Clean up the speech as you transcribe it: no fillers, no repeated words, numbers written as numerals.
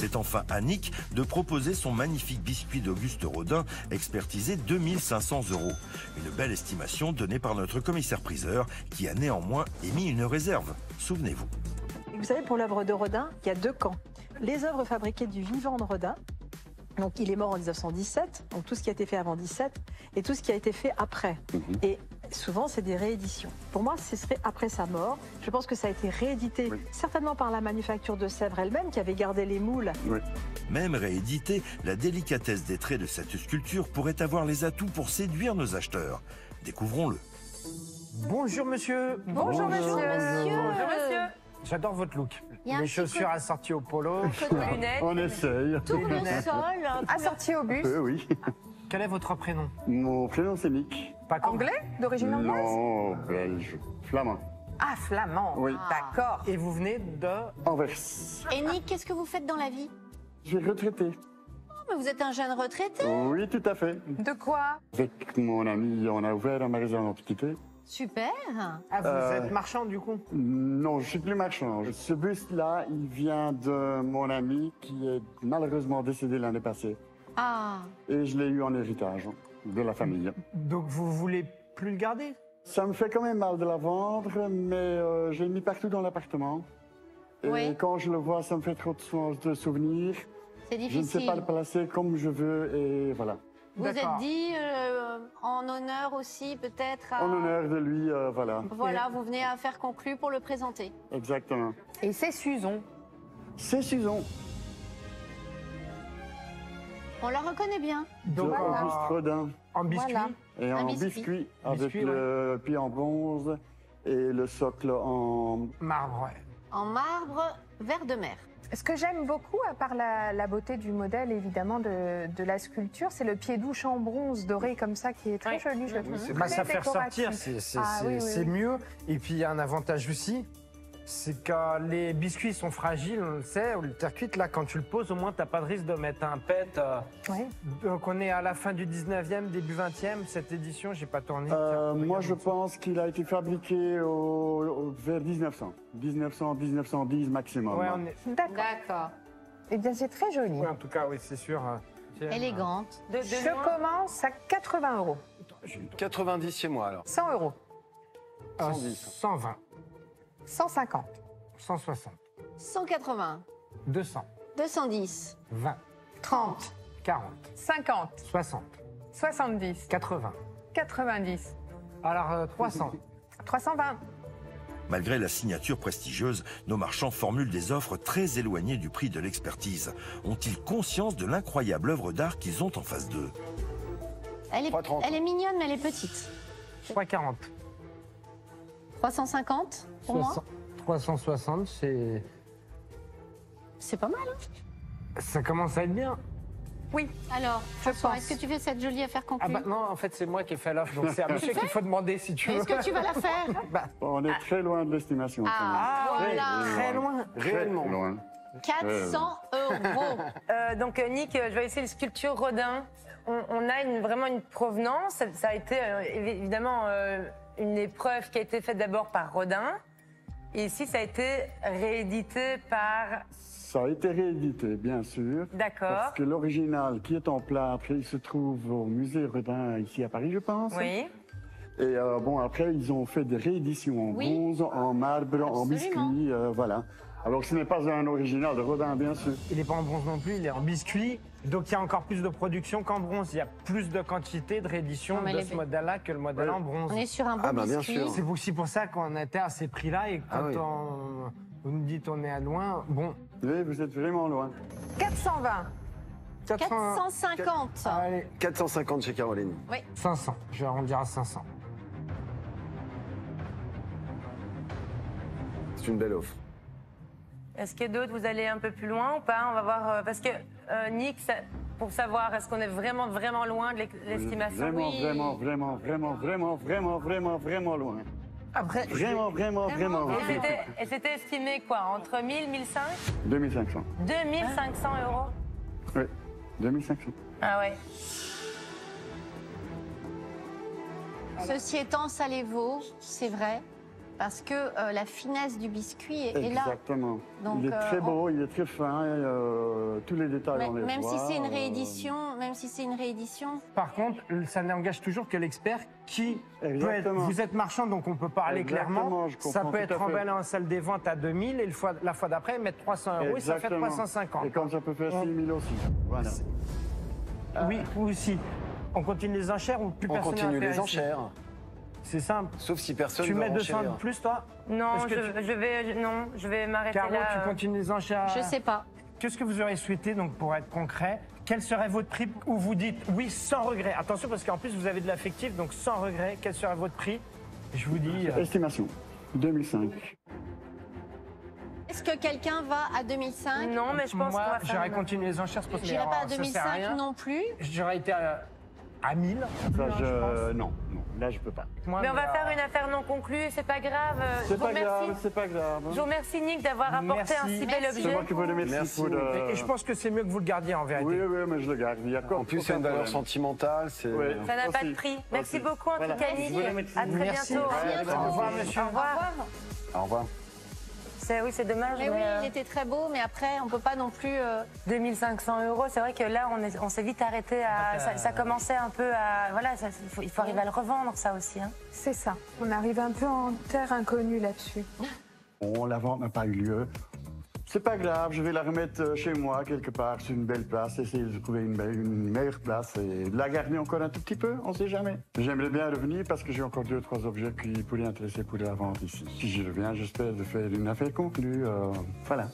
C'est enfin à Nick de proposer son magnifique biscuit d'Auguste Rodin, expertisé 2500 €. Une belle estimation donnée par notre commissaire-priseur, qui a néanmoins émis une réserve. Souvenez-vous. Vous savez, pour l'œuvre de Rodin, il y a deux camps. Les œuvres fabriquées du vivant de Rodin, donc il est mort en 1917, donc tout ce qui a été fait avant 17, et tout ce qui a été fait après. Et souvent, c'est des rééditions. Pour moi, ce serait après sa mort. Je pense que ça a été réédité, certainement par la manufacture de Sèvres elle-même, qui avait gardé les moules. Même réédité, la délicatesse des traits de cette sculpture pourrait avoir les atouts pour séduire nos acheteurs. Découvrons-le. Bonjour monsieur. Bonjour monsieur. Bonjour monsieur. J'adore votre look. Les chaussures assorties au polo, lunettes. On essaye. Tout le sol. Assorti au bus. Oui. Quel est votre prénom? Mon prénom c'est Nick. Pas comme... Anglais? D'origine anglaise? Non, belge. Flamand. Ah, flamand. Oui. D'accord. Et vous venez de... Anvers. Et Nick, qu'est-ce que vous faites dans la vie? Je suis retraité. Oh, mais vous êtes un jeune retraité. Oui, tout à fait. De quoi? Avec mon ami, on a ouvert un magasin d'antiquité. Super. Ah, vous êtes marchand du coup? Non, je suis plus marchand. Ce buste-là, il vient de mon ami qui est malheureusement décédé l'année passée. Ah. Et je l'ai eu en héritage de la famille. Donc vous voulez plus le garder? Ça me fait quand même mal de la vendre, mais je l'ai mis partout dans l'appartement. Et quand je le vois, ça me fait trop de souvenirs. C'est Je ne difficile. sais pas le placer comme je veux et voilà. Vous êtes dit en honneur aussi peut-être à... En honneur de lui, voilà. Voilà, vous venez à faire conclu pour le présenter. Exactement. Et c'est Suzon. C'est Suzon. On la reconnaît bien. Donc de Auguste Rodin. en biscuit? Voilà. Et Un en biscuit. biscuit, avec Biscuit, le pied en bronze et le socle en... Marbre, ouais. En marbre vert de mer. Ce que j'aime beaucoup, à part la beauté du modèle, évidemment, de la sculpture, c'est le pied douche en bronze doré comme ça, qui est très joli, je trouve. Bah, Très ça fait décoratif. ressortir, Oui, c'est mieux. Et puis il y a un avantage aussi, c'est que les biscuits sont fragiles, on le sait, ou le terre cuite, là, quand tu le poses, au moins, t'as pas de risque de mettre un pet. Oui. Donc on est à la fin du 19e, début 20e, cette édition, j'ai pas tourné. moi, je pense qu'il a été fabriqué vers 1900. 1900, 1910 maximum. Ouais, on est... D'accord. D'accord. Eh bien, c'est très joli. Ouais, en tout cas, oui, c'est sûr. Élégante. Je commence à 80 €. 90 chez moi alors. 100 €. 110. 120, 150. 160, 180. 200, 210. 20, 30. 40, 50. 60, 70. 80. 90. Alors 300. 320. Malgré la signature prestigieuse, nos marchands formulent des offres très éloignées du prix de l'expertise. Ont-ils conscience de l'incroyable œuvre d'art qu'ils ont en face d'eux? Elle est, 3,30. elle est mignonne, mais elle est petite. 340. 350 pour moi. 360, c'est... C'est pas mal. Hein. Ça commence à être bien. Oui. Alors, Je François, pense. est-ce que tu fais cette jolie affaire Ah conclue? bah non, en fait, c'est moi qui ai fait l'offre, donc c'est à monsieur qu'il faut demander si tu Mais veux. est-ce que tu vas la faire? On est très loin de l'estimation. Ah, voilà. Très loin. Réellement. Très loin. 400 €. Donc Nick, je vais essayer le sculpture Rodin. On a vraiment une provenance. Ça a été évidemment une épreuve qui a été faite d'abord par Rodin. Et ici, ça a été réédité par... Ça a été réédité, bien sûr. D'accord. Parce que l'original qui est en plâtre, il se trouve au musée Rodin, ici à Paris, je pense. Oui. Et bon, après, ils ont fait des rééditions en bronze, en marbre, en Absolument. biscuit, voilà. Alors ce n'est pas un original de Rodin, bien sûr. Il n'est pas en bronze non plus, il est en biscuit. Donc il y a encore plus de production qu'en bronze. Il y a plus de quantité de réédition Non, mais de les- ce modèle-là que le modèle en bronze. On est sur un beau Ah, bah, bien biscuit. sûr. C'est aussi pour ça qu'on était à ces prix-là. Et quand Ah oui. vous nous dites on est à loin, bon... Oui, vous êtes vraiment loin. 420. 450. Allez, 450 chez Caroline. 500. Je vais arrondir à 500. C'est une belle offre. Est-ce que d'autres, vous allez un peu plus loin ou pas? On va voir. Parce que Nick, pour savoir, est-ce qu'on est vraiment, vraiment loin de l'estimation? Vraiment, Oui. vraiment, vraiment, vraiment, vraiment, vraiment, vraiment, vraiment loin. Après, Vraiment, vraiment, vraiment. Et c'était estimé quoi? Entre 1000, 1005? 2500. 2500 €? Oui, 2500. Ah ouais. Ceci étant, ça les vaut, c'est vrai. parce que la finesse du biscuit est là. Exactement. Donc, il est très beau, il est très fin, tous les détails on les même voit. si c'est une réédition, Par contre, ça n'engage toujours que l'expert qui peut être... Exactement. Vous êtes marchand, donc on peut parler Exactement, clairement. je comprends Ça peut tout être à fait. emballé en salle des ventes à 2000 et la fois d'après, mettre 300 € et ça fait Exactement. 350. Et comme ça peut faire 6 000 aussi. Voilà. Oui, ou aussi. On continue les enchères ou plus On personne continue n'a les intéressé. enchères. C'est simple. Sauf si personne Tu veut mets 200 renchérir. de plus, toi Non, Est-ce que je vais m'arrêter Caro, là. tu continues les enchères. je sais pas. Qu'est-ce que vous aurez souhaité, donc, pour être concret? Quel serait votre prix où vous dites oui sans regret? Attention, parce qu'en plus, vous avez de l'affectif, donc sans regret, quel serait votre prix? Je vous dis... Estimation, 2005. Est-ce que quelqu'un va à 2005? Non, mais je pense qu'on Moi, va faire... j'aurais continué les enchères. Parce que J'irai pas à ça sert 2005 rien. non plus. J'aurais été à 1000. Ça, non, là je peux pas. Moi, Mais on va faire une affaire non conclue, c'est pas grave. Je C'est vous pas remercie. grave, c'est pas grave. Je vous remercie, Nick, d'avoir apporté un Merci. si bel Merci. C'est objet. moi qui vous remercie Merci. pour le... Et je pense que c'est mieux que vous le gardiez en vérité. Oui, oui, mais je le garde. Il y a En plus, c'est une valeur sentimentale. C'est... Oui. Ça n'a pas de Aussi. prix. Merci Aussi. beaucoup en Voilà. tout cas, Je Nick. vous remercie. À très Merci. bientôt. Au revoir, monsieur. Au revoir. Au revoir. Oui, c'est dommage. Mais oui, il était très beau, mais après, on peut pas non plus. 2500 €, c'est vrai que là, on s'est vite arrêté à. Ça commençait un peu à. Voilà, il faut arriver à le revendre, ça aussi. Hein. C'est ça. On arrive un peu en terre inconnue là-dessus. Bon, la vente n'a pas eu lieu. C'est pas grave, je vais la remettre chez moi, quelque part, sur une belle place, essayer de trouver une meilleure place et de la garder encore un tout petit peu, on sait jamais. J'aimerais bien revenir parce que j'ai encore 2-3 objets qui pourraient intéresser pour la vente ici. Si je reviens, j'espère de faire une affaire conclue. Voilà.